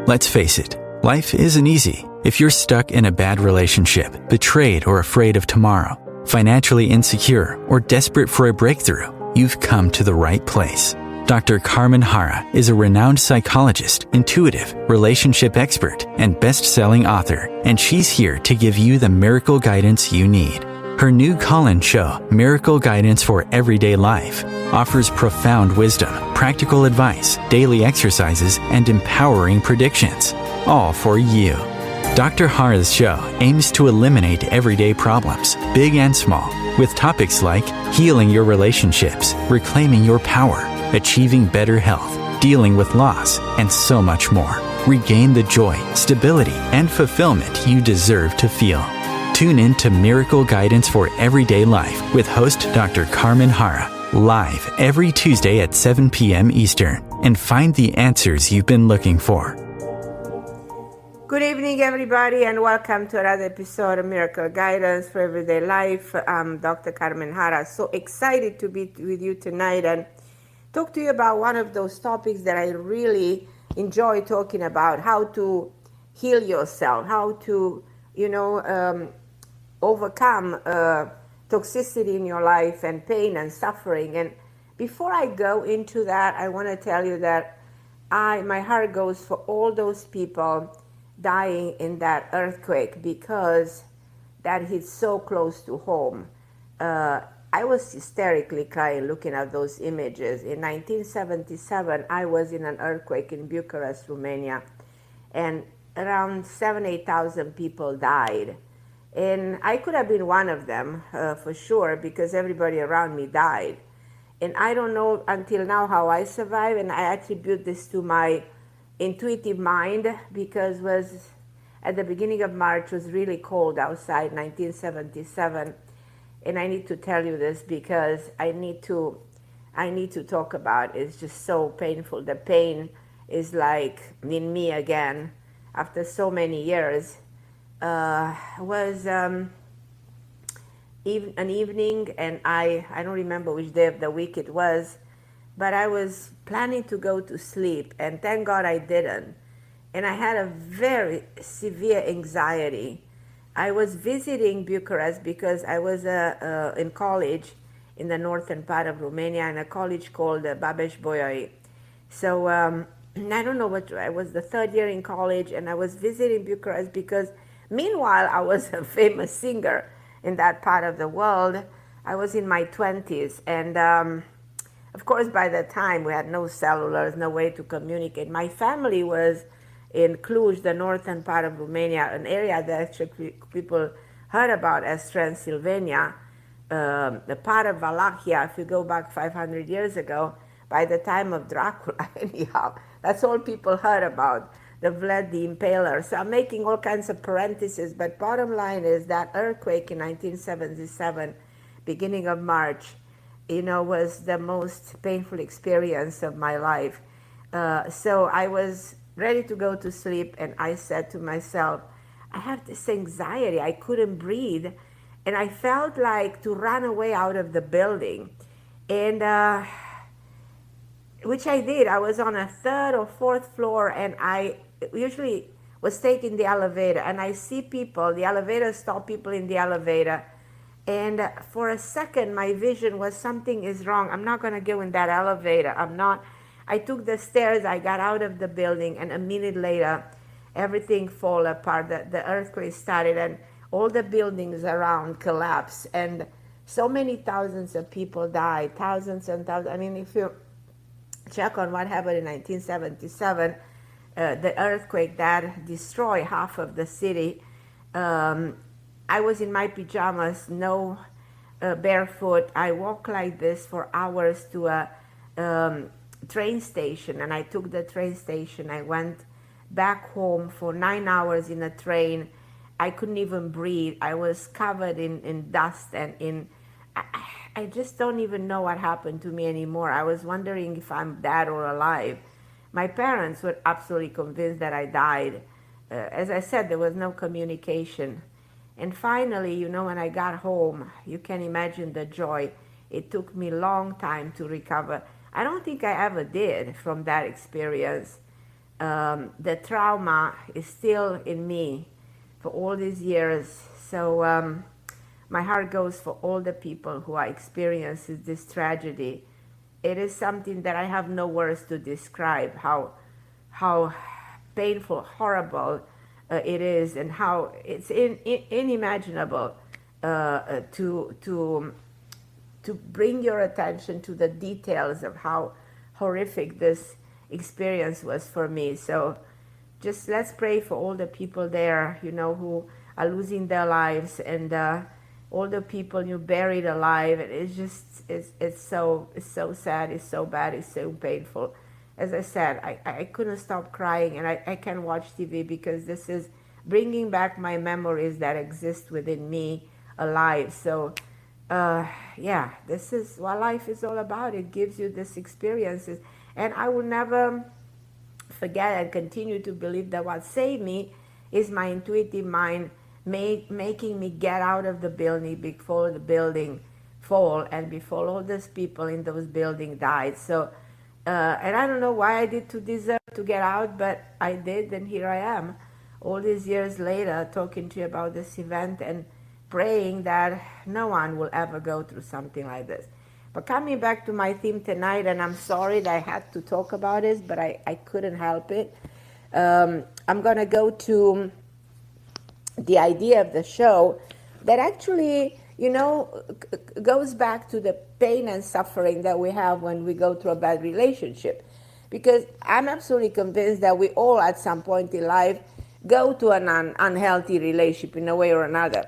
Let's face it, life isn't easy. If you're stuck in a bad relationship, betrayed or afraid of tomorrow, financially insecure, or desperate for a breakthrough, you've come to the right place. Dr. Carmen Harra is a renowned psychologist, intuitive, relationship expert, and best-selling author, and she's here to give you the miracle guidance you need. Her new call-in show, Miracle Guidance for Everyday Life, offers profound wisdom, practical advice, daily exercises, and empowering predictions, all for you. Dr. Harra's show aims to eliminate everyday problems, big and small, with topics like healing your relationships, reclaiming your power, achieving better health, dealing with loss, and so much more. Regain the joy, stability, and fulfillment you deserve to feel. Tune in to Miracle Guidance for Everyday Life with host Dr. Carmen Harra, live every Tuesday at 7 p.m. Eastern, and find the answers you've been looking for. Good evening, everybody, and welcome to another episode of Miracle Guidance for Everyday Life. I'm Dr. Carmen Harra. So excited to be with you tonight and talk to you about one of those topics that I really enjoy talking about: how to heal yourself, how to, overcome toxicity in your life and pain and suffering. And before I go into that, I want to tell you that my heart goes for all those people dying in that earthquake, because that hit so close to home. I was hysterically crying looking at those images. In 1977, I was in an earthquake in Bucharest, Romania, and around 8,000 people died. And I could have been one of them for sure, because everybody around me died. And I don't know until now how I survived, and I attribute this to my intuitive mind, because was at the beginning of March, was really cold outside, 1977. And I need to tell you this because I need to talk about it. It's just so painful. The pain is like in me again after so many years. Was an evening, and I don't remember which day of the week it was, but I was planning to go to sleep, and thank God I didn't. And I had a very severe anxiety. I was visiting Bucharest because I was in college in the northern part of Romania, in a college called Babeș-Bolyai. So I don't know what, I was the third year in college, and I was visiting Bucharest because meanwhile I was a famous singer in that part of the world. I was in my 20s, and of course by the time we had no cellulars, no way to communicate. My family was in Cluj, the northern part of Romania, an area that actually people heard about as Transylvania, the part of Wallachia, if you go back 500 years ago, by the time of Dracula, anyhow. That's all people heard about, the Vlad the Impaler. So I'm making all kinds of parentheses, but bottom line is that earthquake in 1977, beginning of March, was the most painful experience of my life. So I was ready to go to sleep, and I said to myself, I have this anxiety, I couldn't breathe, and I felt like to run away out of the building. And which I did. I was on a third or fourth floor, and I usually was taking the elevator, and I see people, the elevator stop people in the elevator, and for a second my vision was something is wrong. I'm not going to go in that elevator. I took the stairs, I got out of the building, and a minute later everything fell apart. The earthquake started, and all the buildings around collapsed, and so many thousands of people died, thousands and thousands. I mean, if you check on what happened in 1977, the earthquake that destroyed half of the city. I was in my pajamas, no barefoot. I walked like this for hours to a train station, and I took the train station. I went back home for 9 hours in a train. I couldn't even breathe. I was covered in dust, and I just don't even know what happened to me anymore. I was wondering if I'm dead or alive. My parents were absolutely convinced that I died. As I said, there was no communication. And finally, when I got home, you can imagine the joy. It took me a long time to recover. I don't think I ever did from that experience. the trauma is still in me for all these years. So my heart goes for all the people who are experiencing this tragedy. It is something that I have no words to describe how painful, horrible it is, and how it's unimaginable to bring your attention to the details of how horrific this experience was for me. So just let's pray for all the people there, who are losing their lives, and all the people you buried alive. And it's so sad, it's so bad, it's so painful. As I said, I couldn't stop crying, and I can't watch TV because this is bringing back my memories that exist within me alive. So yeah, this is what life is all about. It gives you these experiences, and I will never forget and continue to believe that what saved me is my intuitive mind making me get out of the building before the building fall and before all those people in those buildings died. So and I don't know why I did to deserve to get out, but I did, and here I am all these years later talking to you about this event and praying that no one will ever go through something like this. But coming back to my theme tonight, and I'm sorry that I had to talk about this, but I couldn't help it. I'm going to go to the idea of the show that actually, goes back to the pain and suffering that we have when we go through a bad relationship. Because I'm absolutely convinced that we all at some point in life go to an unhealthy relationship in a way or another.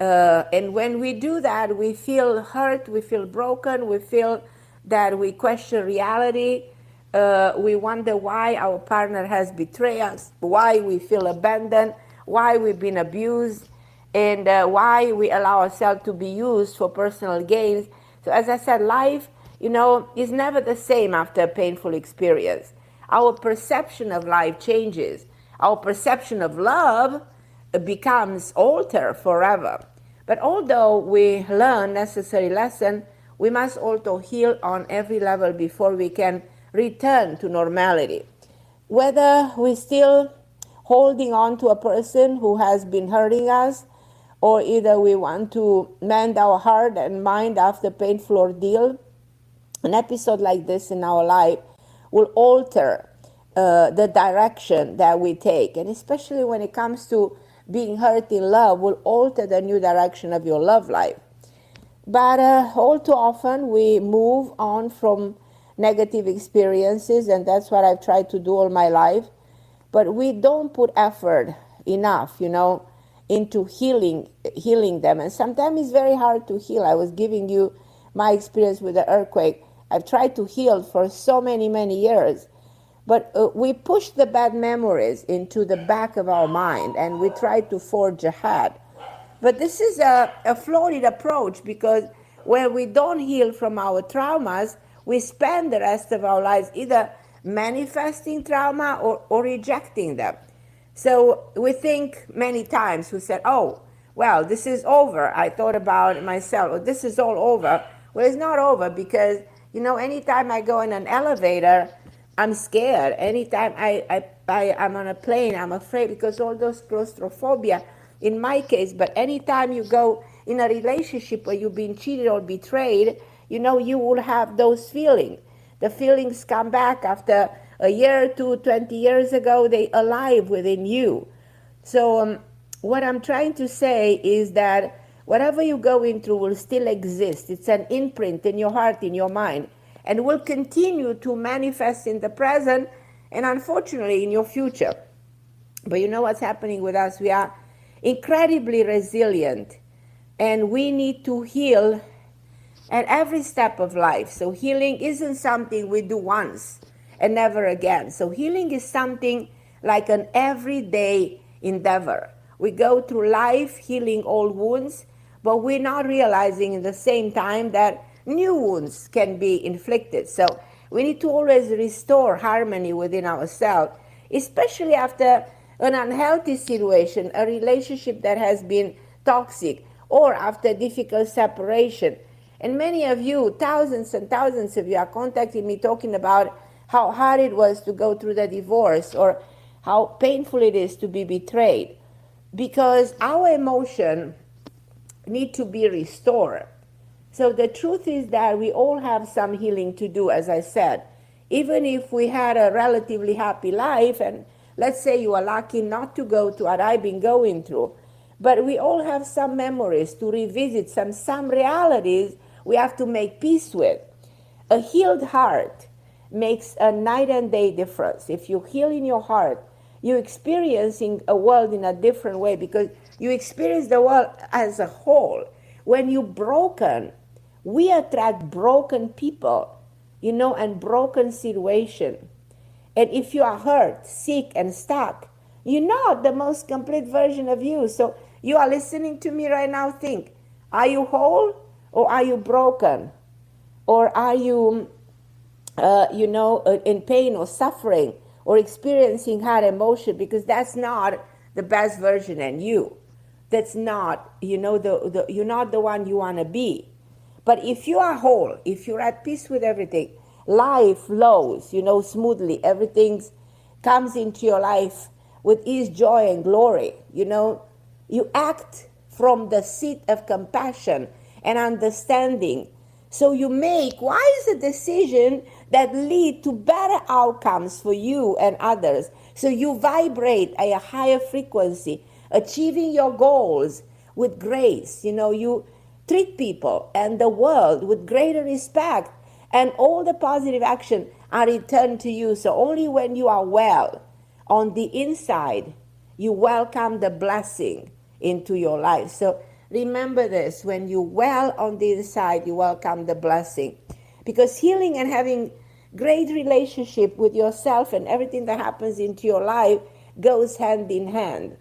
And when we do that, we feel hurt, we feel broken, we feel that we question reality. We wonder why our partner has betrayed us, why we feel abandoned, why we've been abused, and why we allow ourselves to be used for personal gains. So as I said, life, is never the same after a painful experience. Our perception of life changes. Our perception of love becomes altered forever. But although we learn necessary lesson, we must also heal on every level before we can return to normality. Whether we're still holding on to a person who has been hurting us, or either we want to mend our heart and mind after painful ordeal, an episode like this in our life will alter the direction that we take. And especially when it comes to being hurt in love, will alter the new direction of your love life. But all too often we move on from negative experiences, and that's what I've tried to do all my life. But we don't put effort enough, into healing them. And sometimes it's very hard to heal. I was giving you my experience with the earthquake. I've tried to heal for so many, many years. But we push the bad memories into the back of our mind, and we try to forge ahead. But this is a flawed approach, because when we don't heal from our traumas, we spend the rest of our lives either manifesting trauma or rejecting them. So we think many times, we said, oh, well, this is over. I thought about myself, oh, this is all over. Well, it's not over, because, anytime I go in an elevator, I'm scared. Anytime I'm on a plane, I'm afraid, because all those claustrophobia in my case. But anytime you go in a relationship where you've been cheated or betrayed, you will have those feelings. The feelings come back after a year or two, 20 years ago, they alive within you. So what I'm trying to say is that whatever you're going through will still exist. It's an imprint in your heart, in your mind, and will continue to manifest in the present and unfortunately in your future. But you know what's happening with us? We are incredibly resilient, and we need to heal at every step of life. So healing isn't something we do once and never again. So healing is something like an everyday endeavor. We go through life healing old wounds, but we're not realizing at the same time that new wounds can be inflicted. So we need to always restore harmony within ourselves, especially after an unhealthy situation, a relationship that has been toxic, or after difficult separation. And many of you, thousands and thousands of you, are contacting me talking about how hard it was to go through the divorce, or how painful it is to be betrayed. Because our emotion need to be restored. So the truth is that we all have some healing to do, as I said. Even if we had a relatively happy life, and let's say you are lucky not to go through what I've been going through, but we all have some memories to revisit, some realities we have to make peace with. A healed heart makes a night and day difference. If you heal in your heart, you're experiencing a world in a different way, because you experience the world as a whole. When you're broken, we attract broken people, and broken situation. And if you are hurt, sick, and stuck, you're not the most complete version of you. So you are listening to me right now, think, are you whole or are you broken? Or are you, in pain or suffering or experiencing hard emotion? Because that's not the best version in you. That's not, you're not the one you want to be. But if you are whole, if you're at peace with everything, life flows, smoothly. Everything comes into your life with ease, joy, and glory. You act from the seat of compassion and understanding. So you make wise decisions that lead to better outcomes for you and others. So you vibrate at a higher frequency, achieving your goals with grace. You treat people and the world with greater respect, and all the positive action are returned to you. So only when you are well on the inside, you welcome the blessing into your life. So remember this, when you're well on the inside, you welcome the blessing. Because healing and having great relationship with yourself and everything that happens into your life goes hand in hand.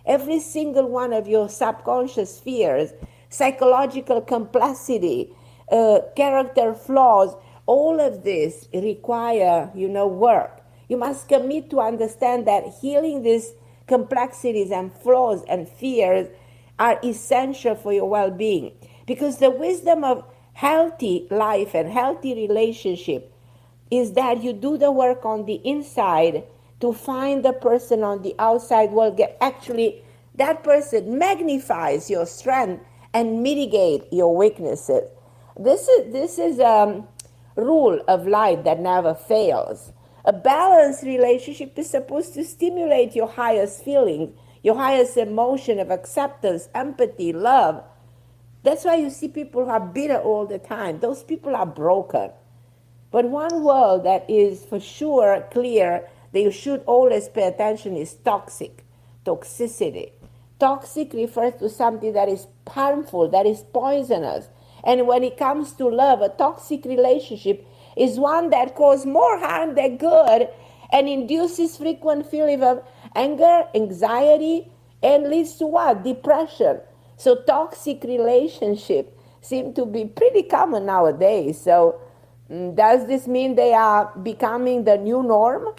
Every single one of your subconscious fears, psychological complexity, character flaws, all of this require, work. You must commit to understand that healing these complexities and flaws and fears are essential for your well-being. Because the wisdom of healthy life and healthy relationship is that you do the work on the inside to find the person on the outside world. Actually, that person magnifies your strength and mitigate your weaknesses. This is a rule of life that never fails. A balanced relationship is supposed to stimulate your highest feelings, your highest emotion of acceptance, empathy, love. That's why you see people who are bitter all the time. Those people are broken. But one word that is for sure clear that you should always pay attention is toxicity. Toxic refers to something that is harmful, that is poisonous. And when it comes to love, a toxic relationship is one that causes more harm than good and induces frequent feelings of anger, anxiety, and leads to what? Depression. So toxic relationships seem to be pretty common nowadays. So does this mean they are becoming the new norm?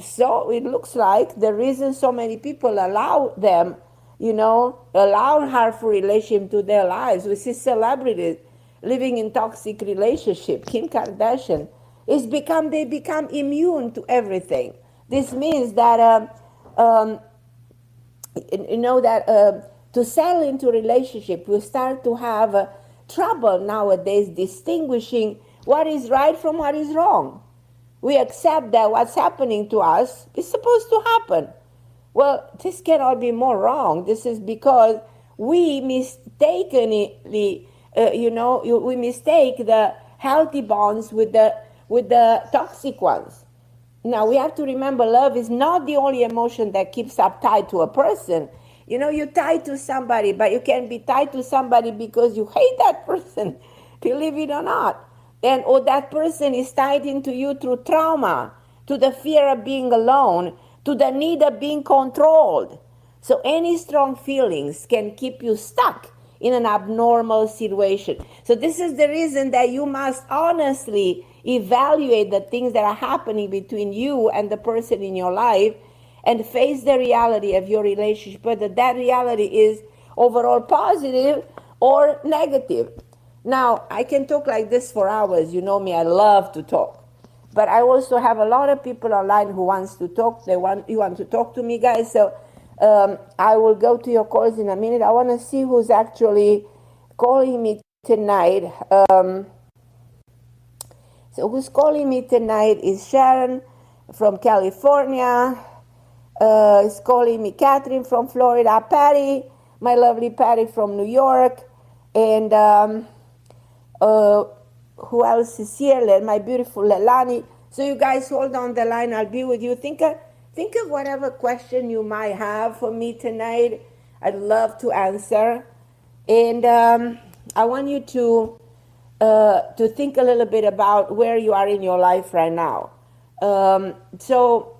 So it looks like the reason so many people allow them, allow harmful relationship to their lives. We see celebrities living in toxic relationship. Kim Kardashian they become immune to everything. This means that to settle into relationship, we start to have trouble nowadays distinguishing what is right from what is wrong. We accept that what's happening to us is supposed to happen. Well, this cannot be more wrong. This is because we mistakenly, we mistake the healthy bonds with the toxic ones. Now, we have to remember love is not the only emotion that keeps up tied to a person. You're tied to somebody, but you can be tied to somebody because you hate that person, believe it or not. Or that person is tied into you through trauma, to the fear of being alone, to the need of being controlled. So any strong feelings can keep you stuck in an abnormal situation. So this is the reason that you must honestly evaluate the things that are happening between you and the person in your life and face the reality of your relationship, whether that reality is overall positive or negative. Now, I can talk like this for hours. You know me, I love to talk. But I also have a lot of people online who wants to talk. You want to talk to me, guys. So I will go to your calls in a minute. I want to see who's actually calling me tonight. So who's calling me tonight is Sharon from California. Is calling me Catherine from Florida. Patty, my lovely Patty from New York. And who else is here? My beautiful Lelani. So you guys hold on the line. I'll be with you. Think of whatever question you might have for me tonight. I'd love to answer. And I want you to think a little bit about where you are in your life right now. So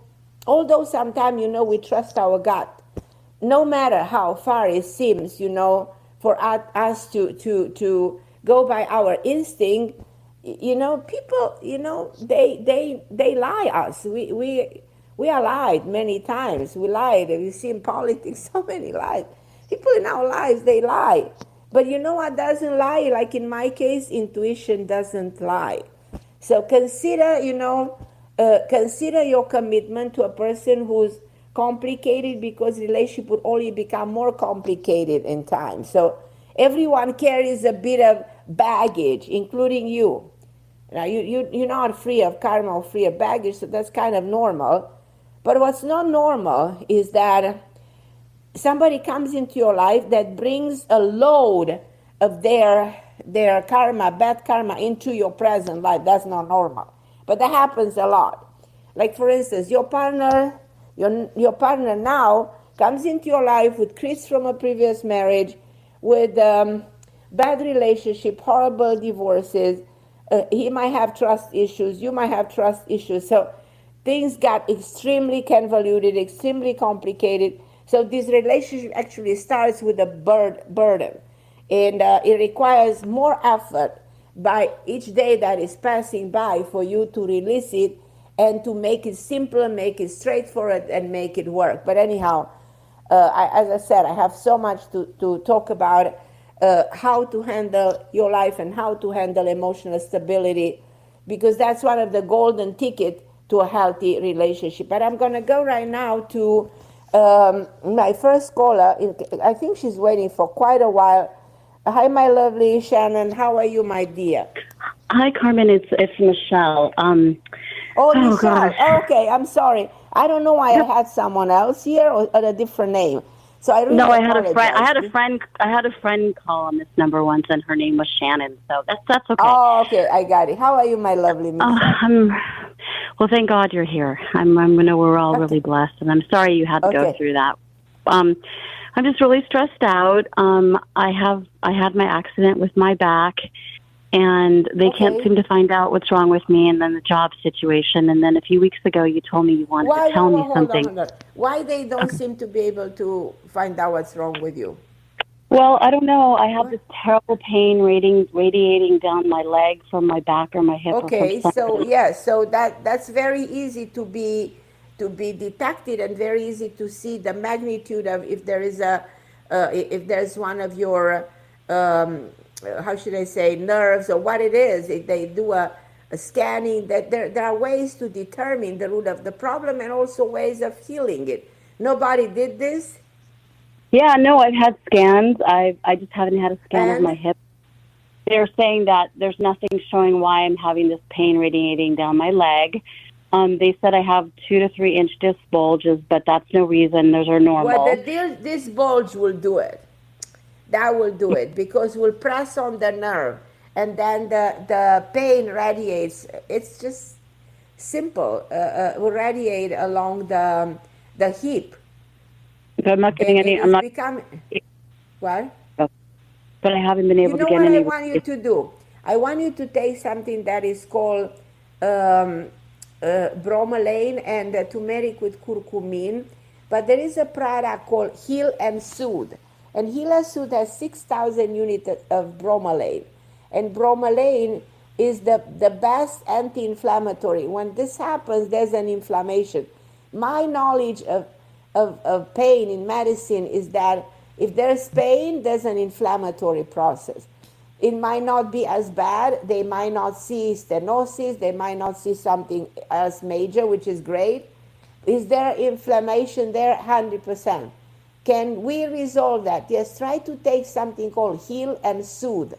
although sometimes, we trust our gut, no matter how far it seems, for us to go by our instinct, people, they lie us. We are lied many times. We lied. We see in politics so many lies. People in our lives, they lie. But you know what doesn't lie? Like in my case, intuition doesn't lie. So consider your commitment to a person who's complicated, because relationship would only become more complicated in time. So everyone carries a bit of baggage, including you. Now, you're not free of karma or free of baggage, so that's kind of normal. But what's not normal is that somebody comes into your life that brings a load of their karma, bad karma, into your present life. That's not normal. But that happens a lot. Like, for instance, your partner now comes into your life with Chris from a previous marriage, with bad relationship, horrible divorces. He might have trust issues. You might have trust issues. So things got extremely convoluted, extremely complicated. So this relationship actually starts with a burden. And it requires more effort by each day that is passing by for you to release it and to make it simpler, make it straightforward, and make it work. But anyhow, as I said, I have so much to talk about. How to handle your life and how to handle emotional stability, because that's one of the golden tickets to a healthy relationship. But I'm going to go right now to my first caller. I think she's waiting for quite a while. Hi, my lovely Shannon. How are you, my dear? Hi, Carmen. It's Michelle. Michelle. Gosh. Okay, I'm sorry. I don't know why I had someone else here or a different name. So I really apologize. I had a friend call on this number once, and her name was Shannon. So that's okay. Oh, okay, I got it. How are you, my lovely Michelle? Well, thank God you're here. I know we're all really blessed, and I'm sorry you had to go through that. I'm just really stressed out. I had my accident with my back, and they can't seem to find out what's wrong with me, and then the job situation. And then a few weeks ago, you told me you wanted to tell me something. Hold on. Why they don't seem to be able to find out what's wrong with you? Well, I don't know. I have this terrible pain radiating down my leg from my back or my hip. Okay, so that's very easy to be detected, and very easy to see the magnitude of if there's one of your how should I say, nerves, or what it is. If they do a scanning, that there are ways to determine the root of the problem, and also ways of healing it. Nobody did this? Yeah, no, I've had scans. I just haven't had a scan of my hip. They're saying that there's nothing showing why I'm having this pain radiating down my leg. They said I have 2 to 3 inch disc bulges, but that's no reason. Those are normal. Well, this bulge will do it. That will do it, because we'll press on the nerve, and then the pain radiates. It's just simple. Will radiate along the hip. But I'm not getting any. I'm not. What? But I haven't been able to get any. You know what I want you to do? I want you to take something that is called bromelain and turmeric with curcumin. But there is a product called Heal and Soothe. And Heal and Soothe has 6,000 units of bromelain. And bromelain is the best anti-inflammatory. When this happens, there's an inflammation. My knowledge of pain in medicine is that if there's pain, there's an inflammatory process. It might not be as bad. They might not see stenosis. They might not see something else major, which is great. Is there inflammation there? 100%. Can we resolve that? Yes, try to take something called Heal and Soothe.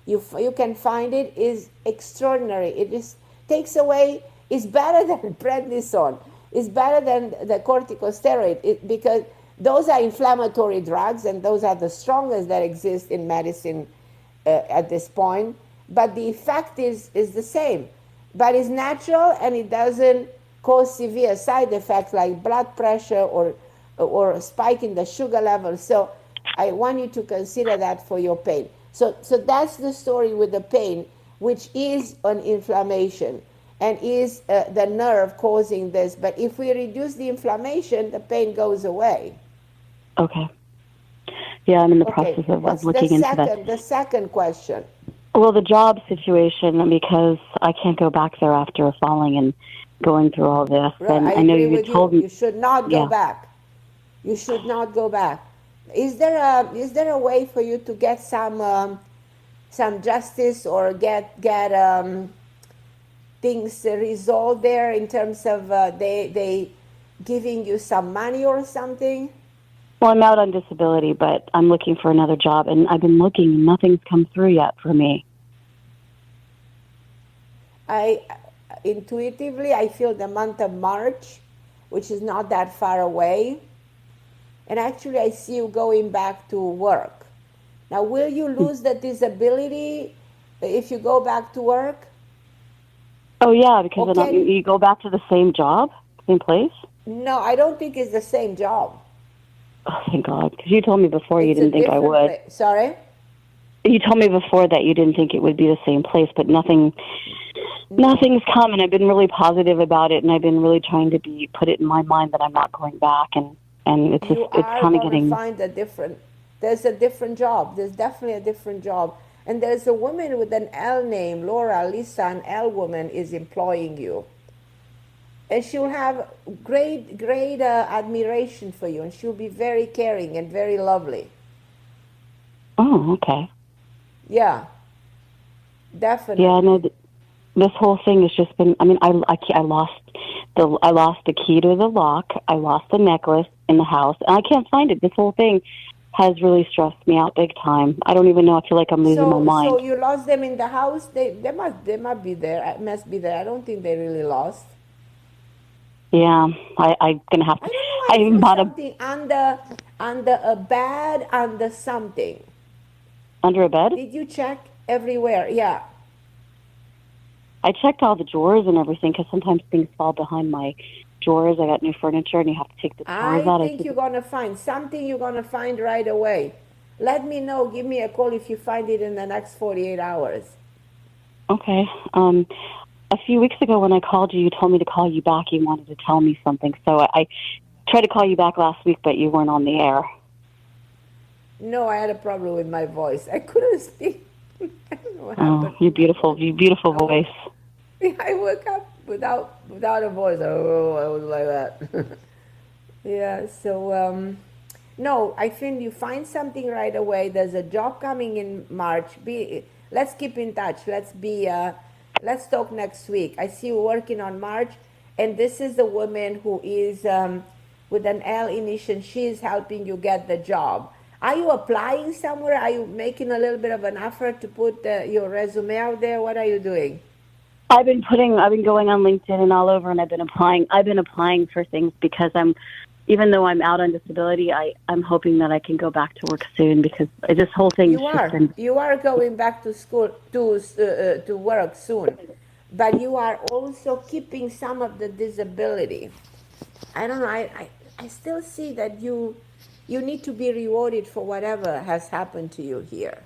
You can find it is extraordinary. It is takes away, it's better than prednisone. It's better than the corticosteroid because those are inflammatory drugs and those are the strongest that exist in medicine at this point. But the effect is the same. But it's natural and it doesn't cause severe side effects like blood pressure or spike in the sugar level. So I want you to consider that for your pain. So that's the story with the pain, which is an inflammation and is the nerve causing this. But if we reduce the inflammation, the pain goes away. Okay. Yeah, I'm in the process of looking into that. The second question. Well, the job situation, because I can't go back there after falling and going through all this. Right, and I know agree you with told you. me You should not go back. You should not go back. Is there a way for you to get some justice or get things resolved there in terms of they giving you some money or something? Well, I'm out on disability, but I'm looking for another job, and I've been looking, and nothing's come through yet for me. Intuitively, I feel the month of March, which is not that far away. And actually, I see you going back to work. Now, will you lose the disability if you go back to work? Oh, yeah, because you go back to the same job, same place? No, I don't think it's the same job. Oh, thank God. Because you told me before you didn't think I would. Sorry? You told me before that you didn't think it would be the same place, but nothing's come, and I've been really positive about it, and I've been really trying to put it in my mind that I'm not going back, and it's kind of getting. There's a different job. There's definitely a different job. And there's a woman with an L name, Laura, Lisa, an L woman is employing you. And she'll have great admiration for you, and she'll be very caring and very lovely. Oh, okay. Yeah, definitely. Yeah, no, this whole thing has just been. I mean, I lost the key to the lock. I lost the necklace in the house, and I can't find it. This whole thing has really stressed me out big time. I don't even know. I feel like I'm losing my mind. So you lost them in the house? They must be there. Must be there. I don't think they really lost. Yeah, I'm gonna have to. I don't know. I feel something under a bed, under something. Under a bed? Did you check everywhere? Yeah. I checked all the drawers and everything because sometimes things fall behind my drawers. I got new furniture and you have to take the drawers out. I think you're going to find something you're going to find right away. Let me know. Give me a call if you find it in the next 48 hours. Okay. A few weeks ago when I called you, you told me to call you back. You wanted to tell me something. So I tried to call you back last week, but you weren't on the air. No, I had a problem with my voice. I couldn't speak. I don't know what happened. Your beautiful voice. I woke up without a voice. Oh, I was like that. Yeah. So no, I think you find something right away. There's a job coming in March. Let's keep in touch. Let's talk next week. I see you working on March, and this is the woman who is with an L initial. She is helping you get the job. Are you applying somewhere? Are you making a little bit of an effort to put your resume out there? What are you doing? I've been going on LinkedIn and all over, and I've been applying for things because even though I'm out on disability, I'm hoping that I can go back to work soon because this whole thing. You are going back to school to work soon, but you are also keeping some of the disability. I don't know. I still see that you need to be rewarded for whatever has happened to you here.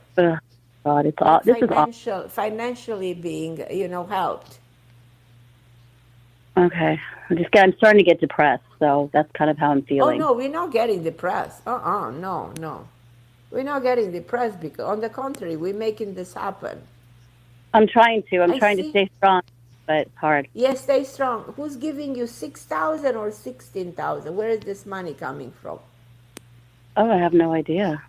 God, it's all, this is awful. Financially being, helped. Okay, I'm starting to get depressed, so that's kind of how I'm feeling. Oh no, we're not getting depressed. No, we're not getting depressed because, on the contrary, we're making this happen. I'm trying to stay strong, but it's hard. Yes, stay strong. Who's giving you 6,000 or 16,000? Where is this money coming from? Oh, I have no idea.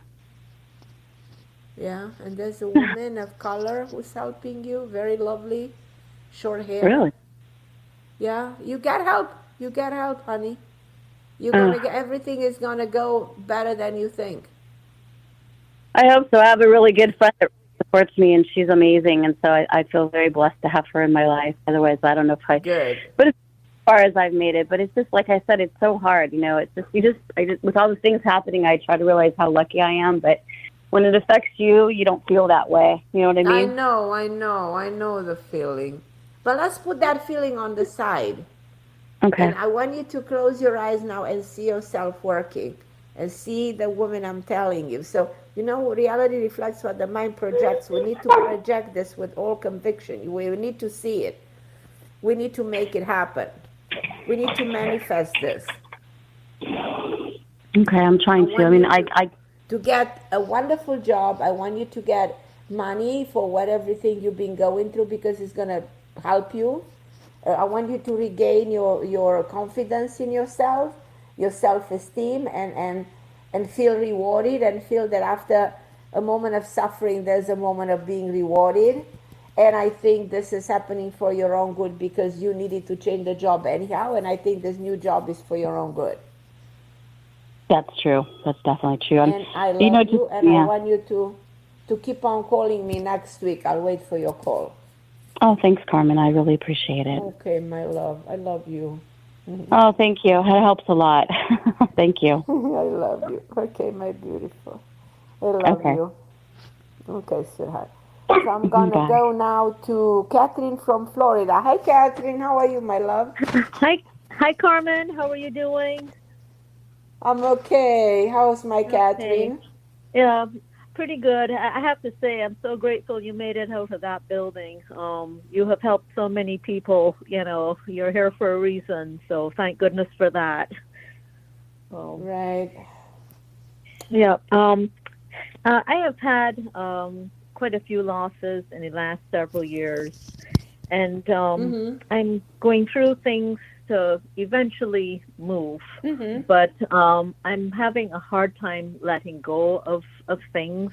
Yeah, and there's a woman of color who's helping you, very lovely, short hair. Really? Yeah, you get help. You get help, honey. You're Uh, gonna get everything is gonna go better than you think. I hope so. I have a really good friend that supports me, and she's amazing. And so I feel very blessed to have her in my life. Otherwise, I don't know if I. Good. But as far as I've made it, but it's just like I said, it's so hard. You know, it's just I just with all the things happening, I try to realize how lucky I am. But when it affects you, you don't feel that way. You know what I I mean? know, I know, I know the feeling. But let's put that feeling on the side. Okay. And I want you to close your eyes now and see yourself working and see the woman I'm telling you. So, reality reflects what the mind projects. We need to project this with all conviction. We need to see it. We need to make it happen. We need to manifest this. Okay, I'm I trying to. I want mean, you I to get a wonderful job. I want you to get money for what everything you've been going through because it's going to help you. I want you to regain your confidence in yourself, your self-esteem, and feel rewarded and feel that after a moment of suffering, there's a moment of being rewarded. And I think this is happening for your own good because you needed to change the job anyhow. And I think this new job is for your own good. that's true. That's definitely true. And I You know, love just you, and I yeah. want you to keep on calling me next week. I'll wait for your call. Oh, thanks, Carmen. I really appreciate it. Okay, my love. I love you. Oh, thank you. That helps a lot. Thank you. I love you. Okay, my beautiful. I love Okay. you. Okay, sweetheart. So I'm gonna Bye. go now to Catherine from Florida. Hi, Catherine. How are you, my love? Hi, Carmen. How are you doing? I'm okay. How's my Okay. Catherine? Yeah, pretty good. I have to say, I'm so grateful you made it out of that building. You have helped so many people. You're here for a reason. So thank goodness for that. Um, Right. yeah. I have had quite a few losses in the last several years, and Mm-hmm. I'm going through things to eventually move. Mm-hmm. But I'm having a hard time letting go of things,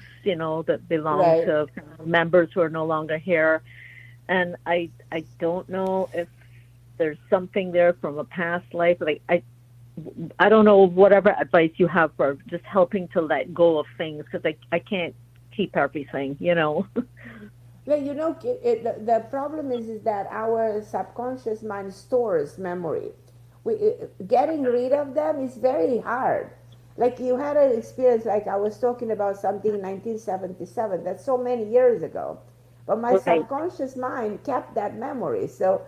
that belong Right. to members who are no longer here. And I don't know if there's something there from a past life. Like I don't know whatever advice you have for just helping to let go of things because I can't keep everything. Well, the problem is that our subconscious mind stores memory. Getting rid of them is very hard. Like you had an experience, like I was talking about something in 1977. That's so many years ago. But my Right. subconscious mind kept that memory. So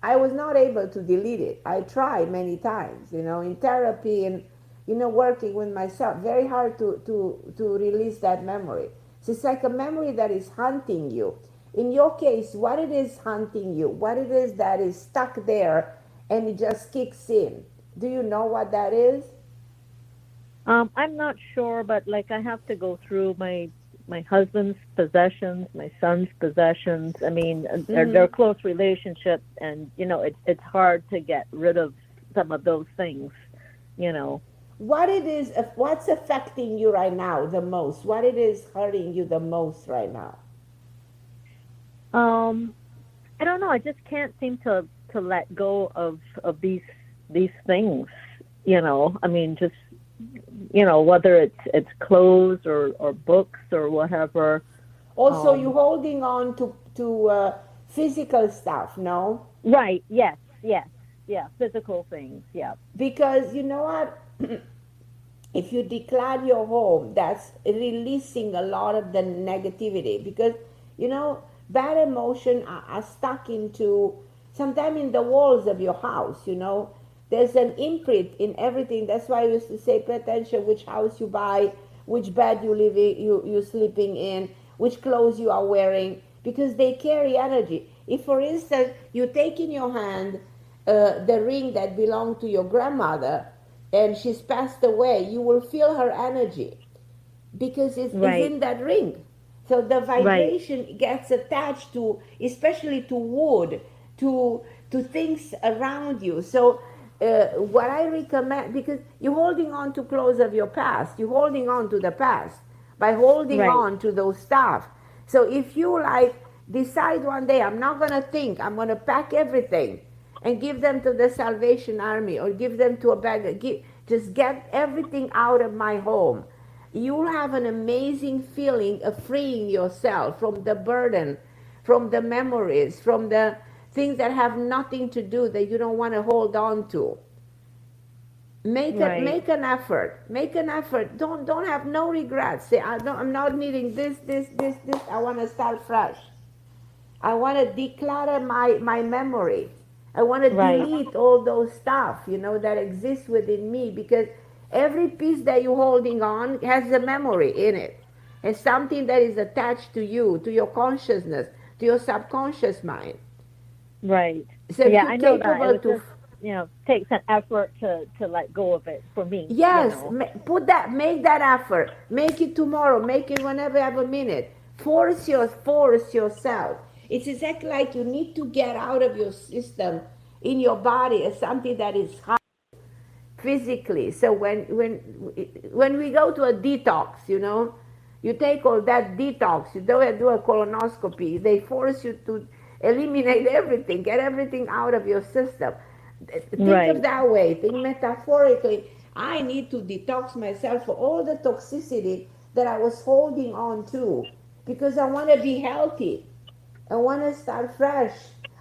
I was not able to delete it. I tried many times, in therapy and, working with myself. Very hard to release that memory. So it's like a memory that is hunting you. In your case, what it is hunting you, what it is that is stuck there and it just kicks in. Do you know what that is? I'm not sure, but like I have to go through my husband's possessions, my son's possessions. I mean, they're close relationships, and it's hard to get rid of some of those things. You know, What's affecting you right now the most? What it is hurting you the most right now? um, I don't know. I just can't seem to let go of these things. I mean, just whether it's clothes or books or whatever. Also, you Um, holding on to physical stuff, no? right. Yes. Yes. Yeah. Physical things. Yeah. Because you know what? If you declare your home, that's releasing a lot of the negativity. Because bad emotion are stuck into sometime in the walls of your house. There's an imprint in everything. That's why I used to say, pay attention which house you buy, which bed you're sleeping in, which clothes you are wearing, because they carry energy. If, for instance, you take in your hand the ring that belonged to your grandmother and she's passed away, you will feel her energy because it's Right. in that ring. So the Right. vibration gets attached to, especially to wood, to things around you. So what I recommend, because you're holding on to clothes of your past, you're holding on to the past, by holding Right. on to those stuff. So if you like decide one day, I'm not going to think, I'm going to pack everything and give them to the Salvation Army or give them to a beggar, just get everything out of my home. You'll have an amazing feeling of freeing yourself from the burden, from the memories, from the things that have nothing to do, that you don't want to hold on to. Make an effort. Make an effort. Don't have no regrets. Say, I'm not needing this. I want to start fresh. I want to declutter my memory. I want to delete all those stuff, that exists within me, because every piece that you're holding on has a memory in it. It's something that is attached to you, to your consciousness, to your subconscious mind. Right. So yeah, if I you're know that. capable It was just, takes an effort to let go of it for me. Yes, make that effort. Make it tomorrow. Make it whenever you have a minute. Force yourself. It's exactly like you need to get out of your system in your body as something that is hard physically. So when we go to a detox, you take all that detox. You don't do a colonoscopy. They force you to eliminate everything, get everything out of your system. Think of that way. Think metaphorically. I need to detox myself for all the toxicity that I was holding on to, because I want to be healthy. I want to start fresh.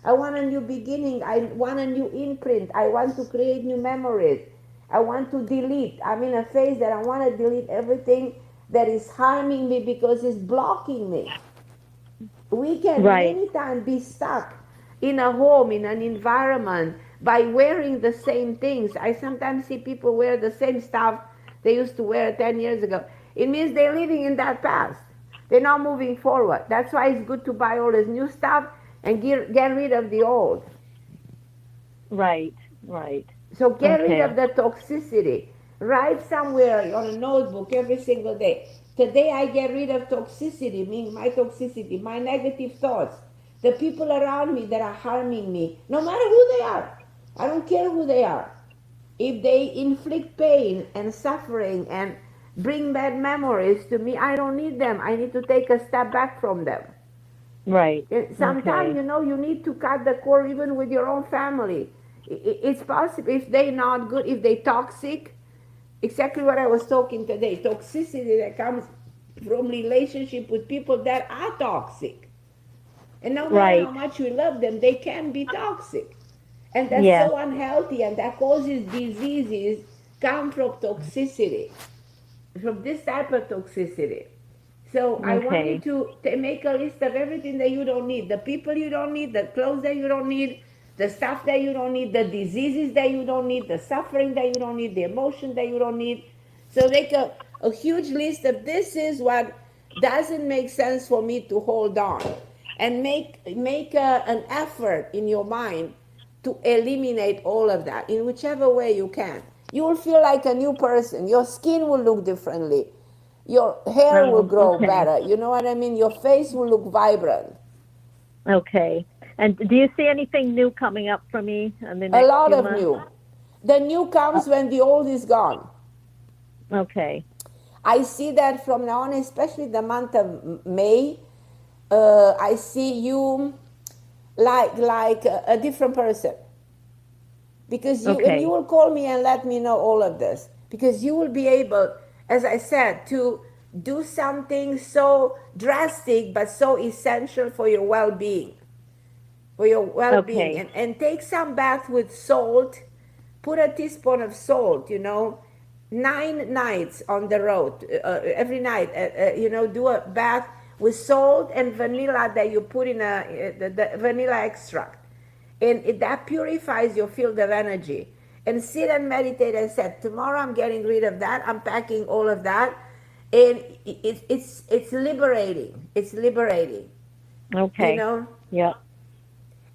I want a new beginning. I want a new imprint. I want to create new memories. I want to delete. I'm in a phase that I want to delete everything that is harming me because it's blocking me. We can many times be stuck in a home, in an environment, by wearing the same things. I sometimes see people wear the same stuff they used to wear 10 years ago. It means they're living in that past. They're not moving forward. That's why it's good to buy all this new stuff and get rid of the old. Right. So get rid of the toxicity. Write somewhere on a notebook every single day. Today I get rid of toxicity, meaning my toxicity, my negative thoughts, the people around me that are harming me, no matter who they are. I don't care who they are. If they inflict pain and suffering and bring bad memories to me, I don't need them. I need to take a step back from them. Right. Sometimes, you need to cut the cord even with your own family. It's possible if they're not good, if they're toxic. Exactly what I was talking today. Toxicity that comes from relationship with people that are toxic. And no matter how much we love them, they can be toxic. And that's so unhealthy, and that causes diseases come from toxicity, from this type of toxicity. So I want you to make a list of everything that you don't need, the people you don't need, the clothes that you don't need, the stuff that you don't need, the diseases that you don't need, the suffering that you don't need, the emotion that you don't need. So make a huge list of this is what doesn't make sense for me to hold on, and make an effort in your mind to eliminate all of that in whichever way you can. You will feel like a new person. Your skin will look differently. Your hair will grow better. You know what I mean? Your face will look vibrant. Okay. And do you see anything new coming up for me in the next A lot few of months? new. The new comes when the old is gone. Okay. I see that from now on, especially the month of May. I see you like a different person, because you will call me and let me know all of this, because you will be able, as I said, to do something so drastic but so essential for your well-being, and take some bath with salt. Put a teaspoon of salt, 9 nights on the road, every night, do a bath with salt and vanilla that you put in the vanilla extract. And that purifies your field of energy. And sit and meditate and say, tomorrow I'm getting rid of that. I'm packing all of that. And it's liberating. It's liberating. Okay. Yeah.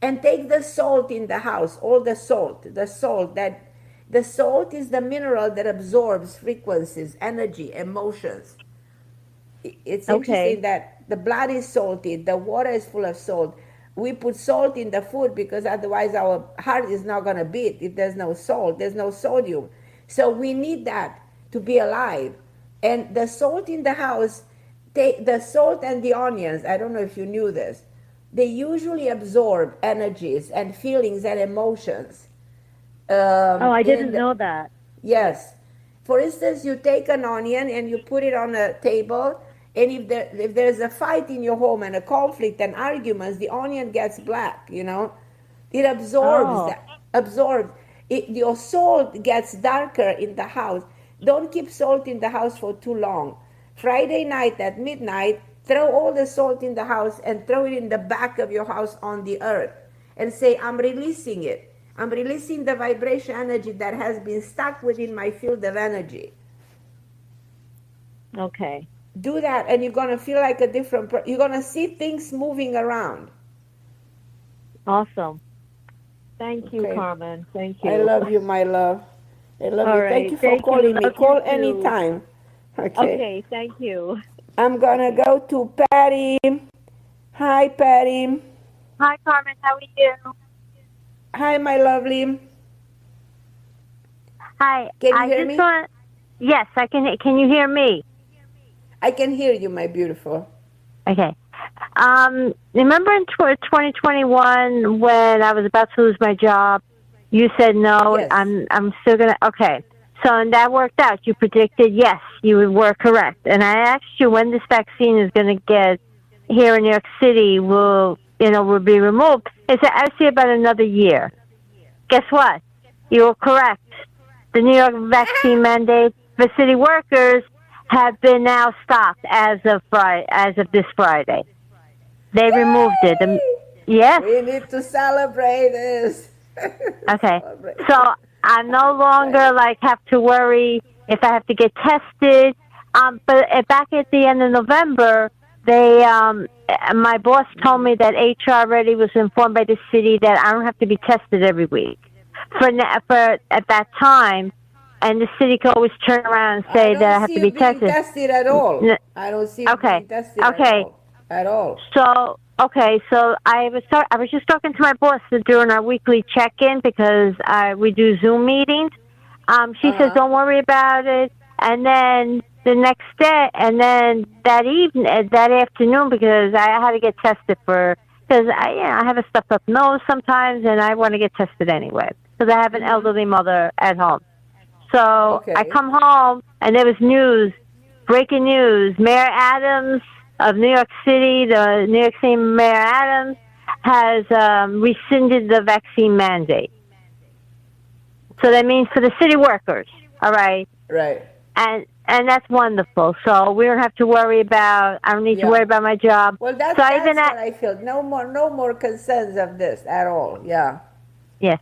And take the salt in the house, all the salt. The salt is the mineral that absorbs frequencies, energy, emotions. It's interesting that the blood is salty, the water is full of salt. We put salt in the food because otherwise our heart is not going to beat. If there's no salt, there's no sodium. So we need that to be alive. And the salt in the house the salt and the onions, I don't know if you knew this, they usually absorb energies and feelings and emotions. Oh, I didn't know that. Yes. For instance, you take an onion and you put it on a table, and if there's a fight in your home and a conflict and arguments, the onion gets black, It absorbs Oh. that, absorbs. Your salt gets darker in the house. Don't keep salt in the house for too long. Friday night at midnight, throw all the salt in the house and throw it in the back of your house on the earth and say, I'm releasing it. I'm releasing the vibration energy that has been stuck within my field of energy. Okay. Do that, and you're going to feel like a different person. You're going to see things moving around. Awesome. Thank you, Carmen. Thank you. I love you, my love. I love All you. right. Thank you for calling me. Call anytime. Okay, thank you. I'm going to go to Patty. Hi, Patty. Hi, Carmen. How are you? Hi, my lovely. Hi. Can you hear me? Yes, I can. Can you hear me? I can hear you, my beautiful. Okay. Remember in 2021 when I was about to lose my job, you said no. Yes. I'm still gonna. Okay. So and that worked out. You predicted yes, you were correct. And I asked you when this vaccine is going to get here in New York City will be removed. It said I see about another year. Guess what? You were correct. The New York vaccine mandate for city workers have been now stopped as of this Friday. They removed it. Yes. We need to celebrate this. Okay. So I no longer have to worry if I have to get tested. But back at the end of November, my boss told me that HR already was informed by the city that I don't have to be tested every week. For at that time, and the city could always turn around and say that I have to be tested. Tested at all. I don't see you being tested at all. So I was just talking to my boss during our weekly check-in because we do Zoom meetings. She says, "Don't worry about it." And then the next day, and then that afternoon, because I had to get tested because I have a stuffed up nose sometimes, and I want to get tested anyway because I have an elderly mother at home. So I come home, and there was breaking news. Mayor Adams of New York City, the New York City Mayor Adams, has rescinded the vaccine mandate. So that means for the city workers, all right? Right. And that's wonderful. So we don't have to worry about, I don't need to worry about my job. Well, that's what I feel. No more concerns of this at all. Yeah. Yes.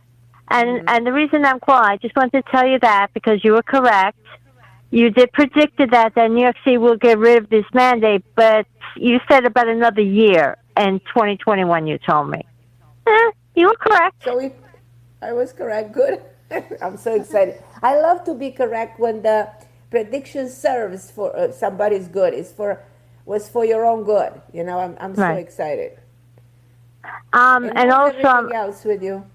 And the reason I'm calling, I just wanted to tell you that because you were correct. You did predicted that New York City will get rid of this mandate, but you said about another year in 2021, you told me. You were correct. So I was correct. Good. I'm so excited. I love to be correct when the prediction serves for somebody's good. Was for your own good. I'm so excited. And also everything else with you.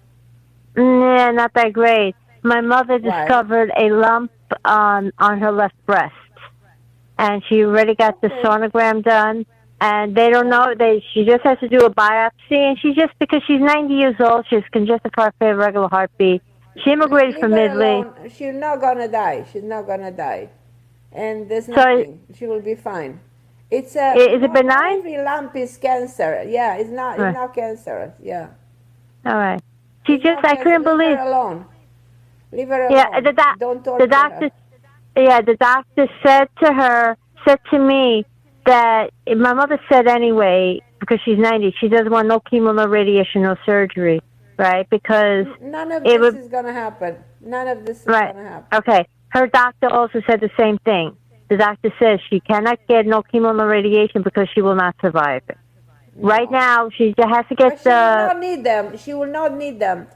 Yeah, not that great. My mother discovered a lump on her left breast, and she already got the sonogram done. And they don't know. She just has to do a biopsy, and because she's 90 years old, she has congestive heart failure, regular heartbeat. She immigrated from Italy. She's not gonna die. She's not gonna die, and there's nothing. She will be fine. Is it benign? Every lump is cancer. Yeah, it's not. It's not cancerous. Yeah. All right. I couldn't believe. Leave her alone. Leave her alone. Yeah, Don't torture her. The doctor said to me that my mother said anyway, because she's 90, she doesn't want no chemo, no radiation, no surgery, right? Because none of this is going to happen. None of this is going to happen. Okay. Her doctor also said the same thing. The doctor says she cannot get no chemo, no radiation because she will not survive it. No. Right now, she has to get she will not need them. She will not need them.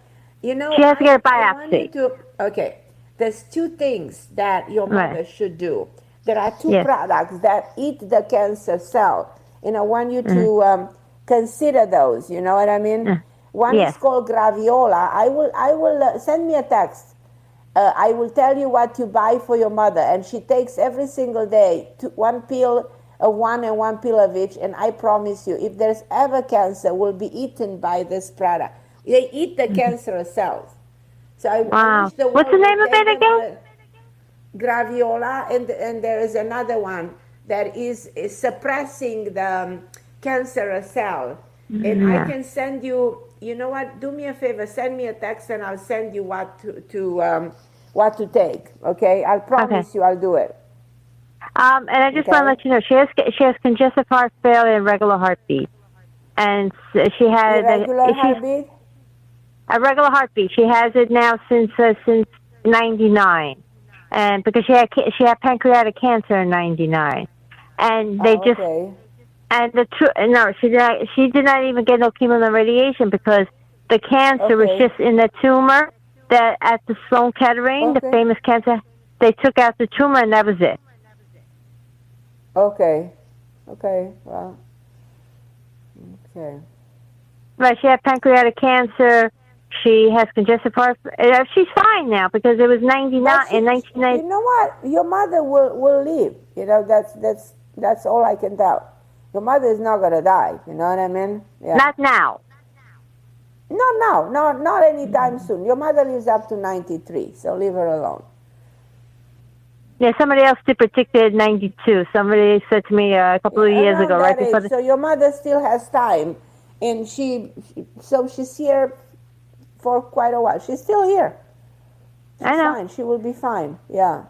She has to get a biopsy. Okay. There's two things that your mother should do. There are two products that eat the cancer cell. I want you to consider those. You know what I mean? One is called graviola. I will send me a text. I will tell you what you buy for your mother, and she takes every single day one pill a 1 and 1 pill of each, and I promise you, if there's ever cancer, will be eaten by this product. They eat the cancerous cells. So I wish the world What's the name would of take it them again? graviola, and there is another one that is suppressing the cancerous cell. And I can send you, you know what, do me a favor, send me a text and I'll send you what to take, okay? I'll promise you I'll do it. And I just want to let you know, she has congestive heart failure and regular heartbeat. And she had irregular heartbeat? A regular heartbeat. She has it now since 99. And because she had pancreatic cancer in 99. And they she did not even get no chemo and radiation because the cancer was just in the tumor that at the Sloan Kettering, the famous cancer. They took out the tumor and that was it. Okay. Right, she had pancreatic cancer. She has congestive heart. She's fine now because it was 99 in 1990. You know what? Your mother will live. You know, that's all I can tell. Your mother is not gonna die. You know what I mean? Yeah. Not now. Not now. Not anytime soon. Your mother lives up to 93, so leave her alone. Yeah, somebody else did predict it at 92. Somebody said to me a couple of years ago, right before. So your mother still has time, and she's here for quite a while. She's still here. She's fine. She will be fine. Yeah.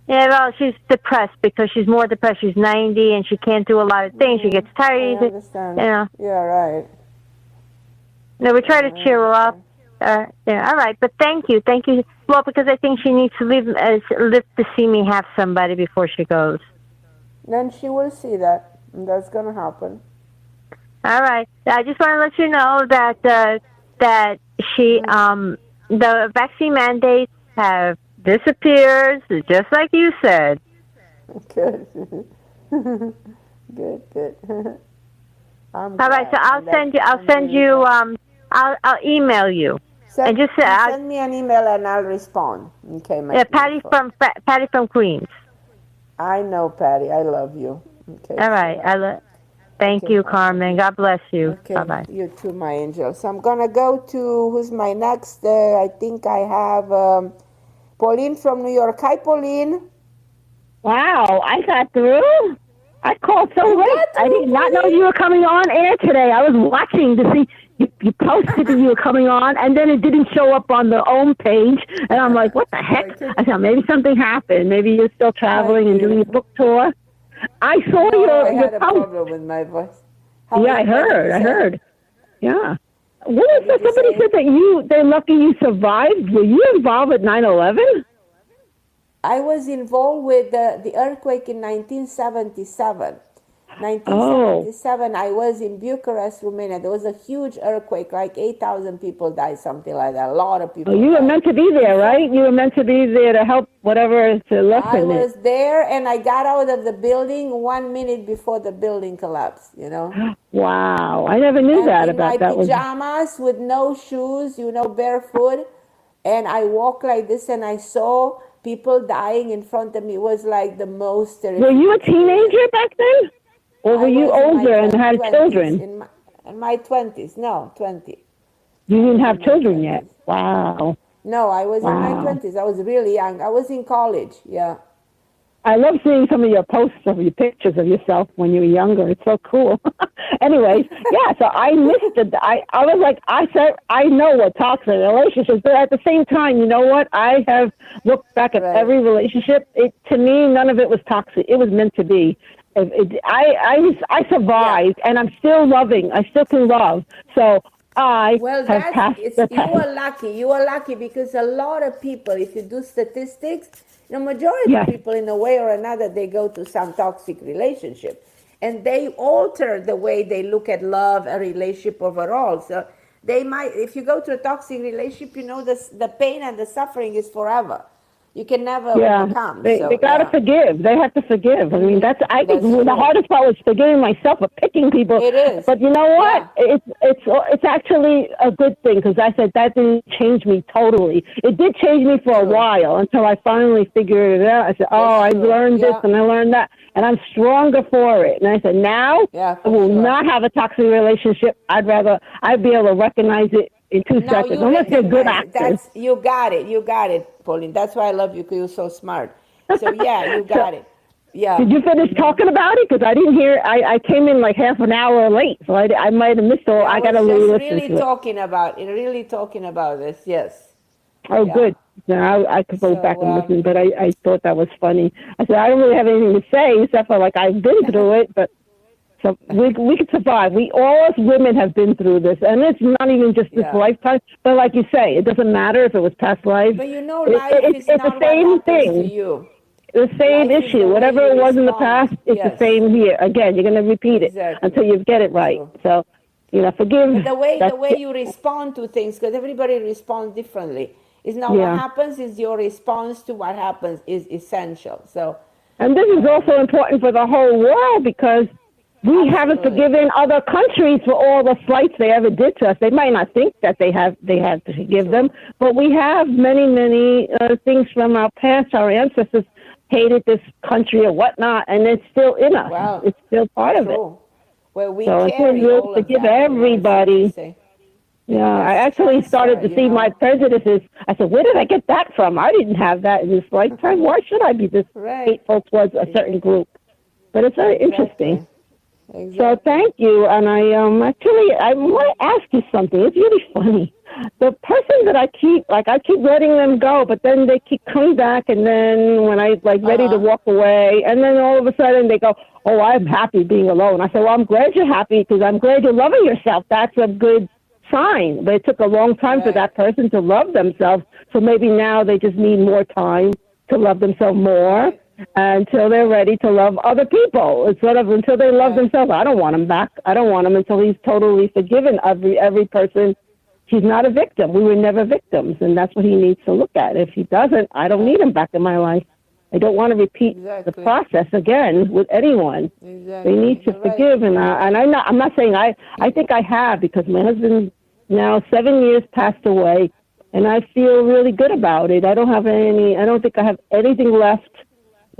Yeah, well, she's depressed because she's more depressed. She's 90 and she can't do a lot of things. She gets tired. I understand. You know. Yeah, right. No, we try to cheer her up. Yeah, all right. But thank you. Well, because I think she needs to live to see me have somebody before she goes. Then she will see that. And that's going to happen. All right. I just want to let you know that she the vaccine mandates have disappeared, just like you said. Good. Good. All right. So I'll email you. Send me an email and I'll respond. Okay, Patty from Queens. I know, Patty. I love you. Okay. All right. Thank you, Carmen. God bless you. Okay. Bye-bye. You too, my angel. So I'm gonna go to who's my next. I think I have Pauline from New York. Hi, Pauline. Wow, I got through. I called so late. I did not know you were coming on air today. I was watching to see you posted that you were coming on, and then it didn't show up on the home page. And I'm like, what the heck? I thought maybe something happened. Maybe you're still traveling and doing a book tour. I saw I had your a post. problem with my voice. I heard. Yeah. What is that? Somebody said that they're lucky you survived. Were you involved with 9/11? I was involved with the earthquake in 1977. 1977, I was in Bucharest, Romania. There was a huge earthquake, like 8,000 people died, something like that. A lot of people. You were meant to be there, right? You were meant to be there to help whatever to lessen it. I was there, and I got out of the building 1 minute before the building collapsed, you know. Wow. I never knew that about that. In my pajamas with no shoes, barefoot, and I walked like this, and I saw people dying in front of me. It was like the most terrible. Were you a teenager back then? Or were you older and had children? In my 20s. No, 20. You didn't have children yet? Wow. No, I was in my 20s. I was really young. I was in college, yeah. I love seeing some of your posts of your pictures of yourself when you were younger. It's so cool. Anyways, yeah, so I missed it. I was like, I said, I know what toxic relationships, but at the same time, you know what? I have looked back at every relationship. To me, none of it was toxic. It was meant to be. I survived, and I'm still loving. I still can love. So I have passed the test. You are lucky because a lot of people, if you do statistics, the majority of people in a way or another, they go to some toxic relationship. And they alter the way they look at love, a relationship overall. So they might, if you go to a toxic relationship, the pain and the suffering is forever. You can never Yeah, overcome. they gotta forgive. They have to forgive. I mean, I think the hardest part was forgiving myself for picking people. It is. But you know what? It's actually a good thing, because I said that didn't change me totally. It did change me for a while until I finally figured it out. I said, I learned this and I learned that, and I'm stronger for it. And I said, now I will not have a toxic relationship. I'd be able to recognize it in 2 seconds, unless you're good actors. You got it, Pauline. That's why I love you, because you're so smart. So yeah, you got it. Yeah. Did you finish talking about it? Because I didn't hear. I came in like half an hour late, so I might have missed all. I got to really listen to it. Really talking about this. Yes. Oh, good. Now I could go back and listen, but I thought that was funny. I said I don't really have anything to say except for like I've been through it, but. So we could survive. We all as women have been through this, and it's not even just this lifetime. But like you say, it doesn't matter if it was past life. But you know, life is not the same thing. To you. The same issue. Whatever it was in the past, it's the same here. Again, you're going to repeat it until you get it right. So, forgive. But the way you respond to things, because everybody responds differently. It's not what happens; is your response to what happens is essential. So. And this is also important for the whole world, because we haven't forgiven other countries for all the slights they ever did to us. They might not think that they have to forgive them, but we have many things from our past. Our ancestors hated this country or whatnot, and it's still in us. Wow. It's still part of it. Well, we so carry all of forgive that, everybody. Yeah, I actually started to see my prejudices. I said, where did I get that from? I didn't have that in this lifetime. Why should I be this hateful towards a certain group? But it's very interesting. Exactly. So thank you, and I want to ask you something. It's really funny. The person that I keep letting them go, but then they keep coming back, and then when I ready to walk away, and then all of a sudden they go, "Oh, I'm happy being alone." I said, "Well, I'm glad you're happy, because I'm glad you're loving yourself. That's a good sign." But it took a long time for that person to love themselves. So maybe now they just need more time to love themselves more. Until they're ready to love other people, until they love themselves. I don't want him back. I don't want him until he's totally forgiven every person. He's not a victim. We were never victims, and that's what he needs to look at. If he doesn't, I don't need him back in my life. I don't want to repeat the process again with anyone. They need to forgive, and I'm not saying I think I have, because my husband now 7 years passed away, and I feel really good about it. I don't think I have anything left.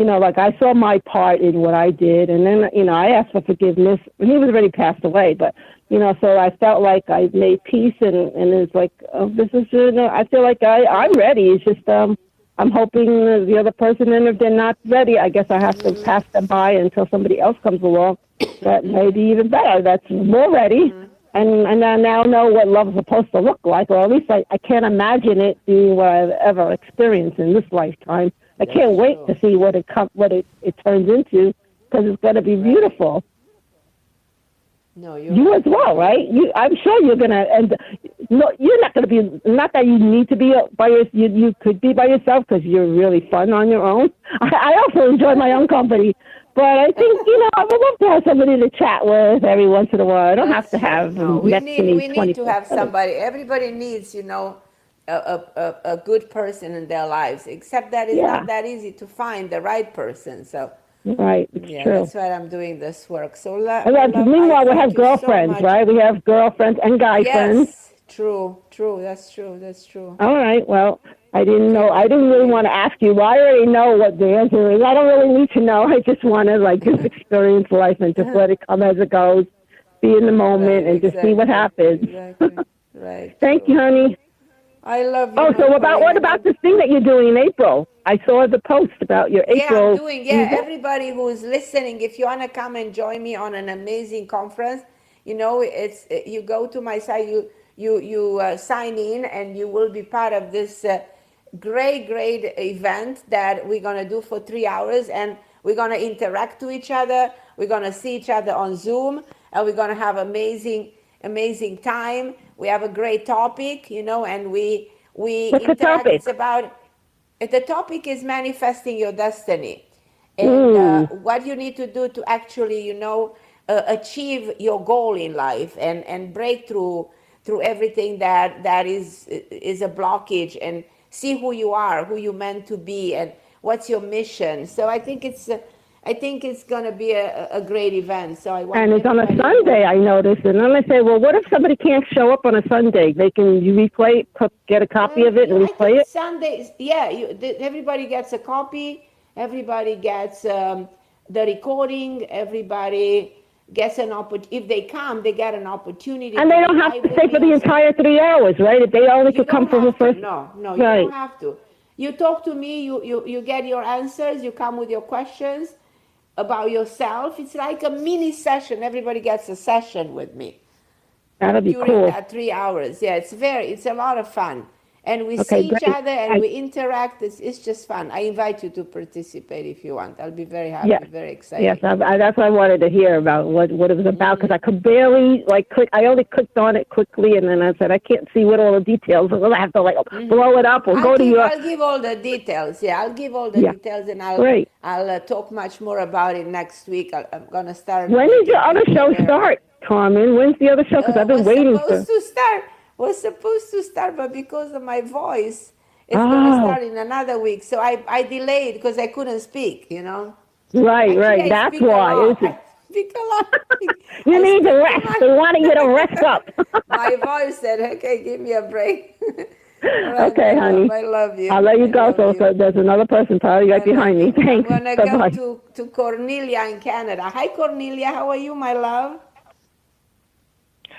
I saw my part in what I did, and then, I asked for forgiveness. He was already passed away, but, so I felt like I made peace, and it's like, this is, I feel like I'm ready. It's just, I'm hoping the other person, and if they're not ready, I guess I have to pass them by until somebody else comes along that may be even better, that's more ready. And I now know what love is supposed to look like, or at least I can't imagine it being what I've ever experienced in this lifetime. I can't wait to see what it turns into, because it's going to be beautiful. No, you as well, right? I'm sure you're going to, and no, you're not going to be. Not that you need to be by you could be by yourself, because you're really fun on your own. I also enjoy my own company, but I think I would love to have somebody to chat with every once in a while. I don't have to have. We need to have somebody. Everybody needs, a good person in their lives, except that it's not that easy to find the right person. So right, it's true. That's why I'm doing this work. So meanwhile, we have girlfriends, right? We have girlfriends and guy friends. True. That's true. All right. Well, I didn't really want to ask you. I already know what the answer is. I don't really need to know. I just want to just experience life and just let it come as it goes. Be in the moment and just see what happens. Exactly. Right. Thank you, honey. I love you. Oh, so what about this thing that you're doing in April? I saw the post about your April. Yeah, I'm doing. Yeah, everybody who's listening, if you want to come and join me on an amazing conference, it's you go to my site, you sign in, and you will be part of this great event that we're gonna do for 3 hours, and we're gonna interact to each other. We're gonna see each other on Zoom, and we're gonna have amazing time. We have a great topic, and we What's interact. The topic? The topic is manifesting your destiny, and what you need to do to actually, achieve your goal in life and break through everything that is a blockage, and see who you are, who you're meant to be, and what's your mission. So I think it's going to be a great event. So I want and it's on a Sunday, I noticed. And then I say, well, what if somebody can't show up on a Sunday? They can replay it, get a copy of it and replay it? Sundays, yeah, everybody gets a copy. Everybody gets the recording. Everybody gets an opportunity. If they come, they get an opportunity. And they don't have to stay for the entire 3 hours, right? If they only could come for the first. No, you don't have to. You talk to me. You get your answers. You come with your questions about yourself. It's like a mini session. Everybody gets a session with me. That'll be during cool. that 3 hours. Yeah, it's a lot of fun. And we see each other and we interact. It's just fun. I invite you to participate if you want. I'll be very happy, very excited. Yes, that's what I wanted to hear about, what it was about, because I could barely, click. I only clicked on it quickly, and then I said, I can't see what all the details are. I have to, blow it up or go to your... I'll give all the details. Yeah, I'll give all the details, and I'll talk much more about it next week. I'm going to start... When does your other show start, Carmen? When's the other show? Because I've been waiting for... Was supposed to start, but because of my voice, it's going to start in another week. So I delayed because I couldn't speak, Right. That's why. I speak a lot. You need to rest. They want you to rest up. My voice said, okay, give me a break. Right, okay, honey. I love you. I'll let you go. So there's another person probably right behind me. Thanks. I'm going to go to Cornelia in Canada. Hi, Cornelia. How are you, my love?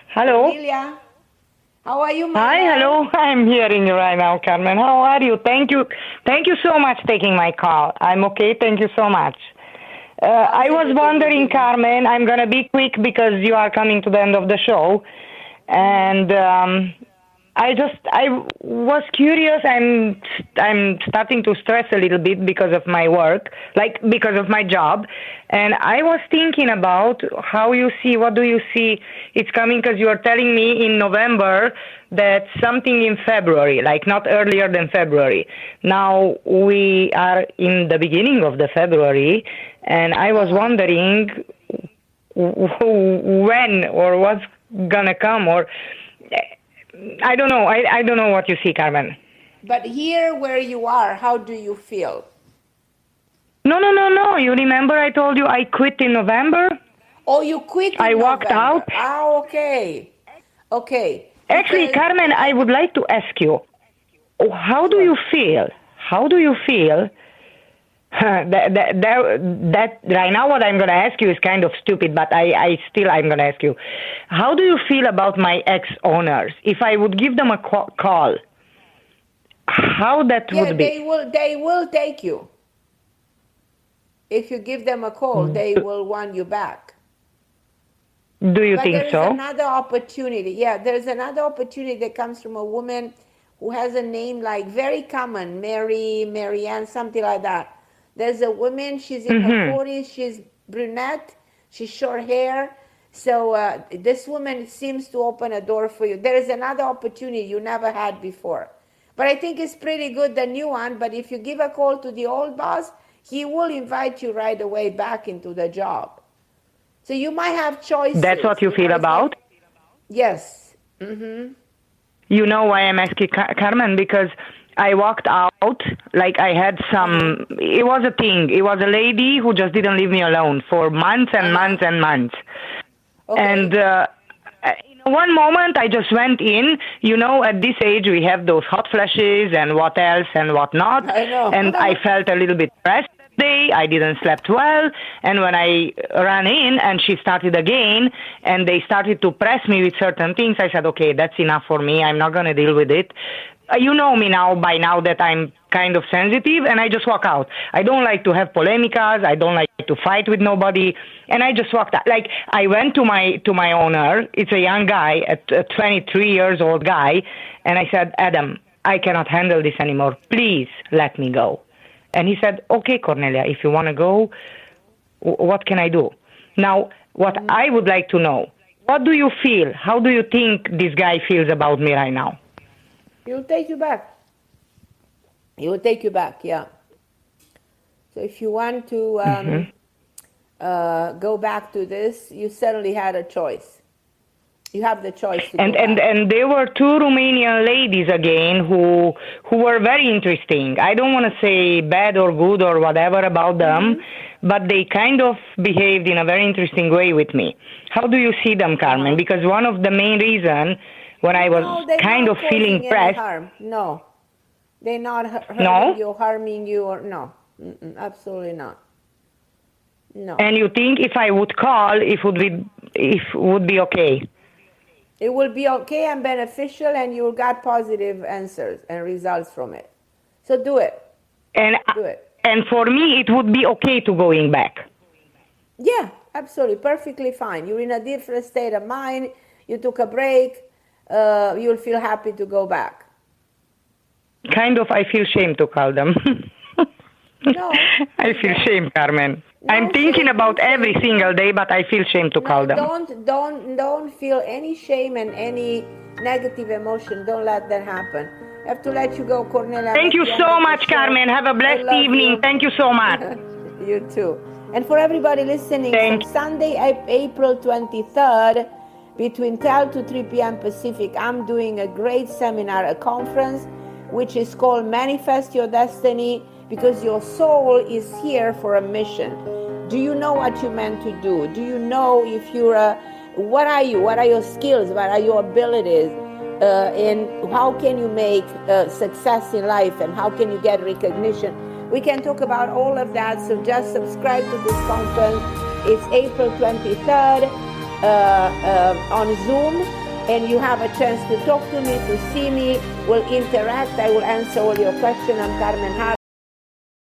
Hello. Cornelia. How are you, my Hi, love? hello. I'm hearing you right now, Carmen. How are you? Thank you so much for taking my call. I'm okay. Thank you so much. I was wondering, Carmen, I'm going to be quick because you are coming to the end of the show. And I was curious. I'm starting to stress a little bit because of my work, because of my job. And I was thinking about what do you see it's coming, because you are telling me in November that something in February, not earlier than February. Now we are in the beginning of the February, and I was wondering when or what's gonna come, or I don't know. I don't know what you see, Carmen. But here where you are, how do you feel? No. You remember I told you I quit in November? Oh, you quit in I walked November. out. Okay. Actually, Carmen, I would like to ask you, how do you feel? How do you feel? That right now what I'm going to ask you is kind of stupid, but I'm going to ask you. How do you feel about my ex-owners? If I would give them a call, how that would be? They will take you. If you give them a call, they will want you back. Do you think so? There's another opportunity. Yeah, there's another opportunity that comes from a woman who has a name very common, Marianne, something like that. There's a woman, she's in her 40s, she's brunette, she's short hair. So this woman seems to open a door for you. There is another opportunity you never had before. But I think it's pretty good, the new one. But if you give a call to the old boss, he will invite you right away back into the job. So you might have choices. That's what you feel about? Yes. Mm-hmm. You know why I'm asking, Carmen? Because I walked out, I had some, it was a thing. It was a lady who just didn't leave me alone for months and months and months. Okay. And in one moment, I just went in. At this age, we have those hot flashes and what else and what not. I know. And I felt a little bit stressed that day. I didn't slept well. And when I ran in and she started again and they started to press me with certain things, I said, okay, that's enough for me. I'm not going to deal with it. You know me by now that I'm kind of sensitive, and I just walk out. I don't like to have polemicas. I don't like to fight with nobody, and I just walked out. I went to my owner. It's a young guy, a 23 years old guy, and I said, Adam, I cannot handle this anymore. Please let me go. And he said, okay, Cornelia, if you want to go, what can I do? Now, what I would like to know, what do you feel? How do you think this guy feels about me right now? He will take you back. He will take you back, yeah. So if you want to go back to this, you certainly had a choice. You have the choice to and go back. and there were two Romanian ladies again who were very interesting. I don't want to say bad or good or whatever about them, but they kind of behaved in a very interesting way with me. How do you see them, Carmen? Because one of the main reason when I was kind of feeling pressed. Harm. No, they're not hurting you, harming you, or no, absolutely not. No. And you think if I would call, it would be okay? It will be okay and beneficial, and you'll get positive answers and results from it. So do it. Do it. And for me, it would be okay to going back. Yeah, absolutely, perfectly fine. You're in a different state of mind. You took a break. You'll feel happy to go back. Kind of, I feel shame to call them. No. I feel shame, Carmen. No, I'm thinking about every single day, but I feel shame to call them. Don't feel any shame and any negative emotion. Don't let that happen. I have to let you go, Cornelia. Thank you so much, Carmen. Have a blessed evening. You. Thank you so much. You too. And for everybody listening, from Sunday, April 23rd, between 12 to 3 p.m. Pacific, I'm doing a great seminar, a conference, which is called Manifest Your Destiny, because your soul is here for a mission. Do you know what you're meant to do? Do you know if you're what are you? What are your skills? What are your abilities? And how can you make success in life? And how can you get recognition? We can talk about all of that. So just subscribe to this conference. It's April 23rd on Zoom. And you have a chance to talk to me, to see me. We'll interact. I will answer all your questions. I'm Carmen Harra.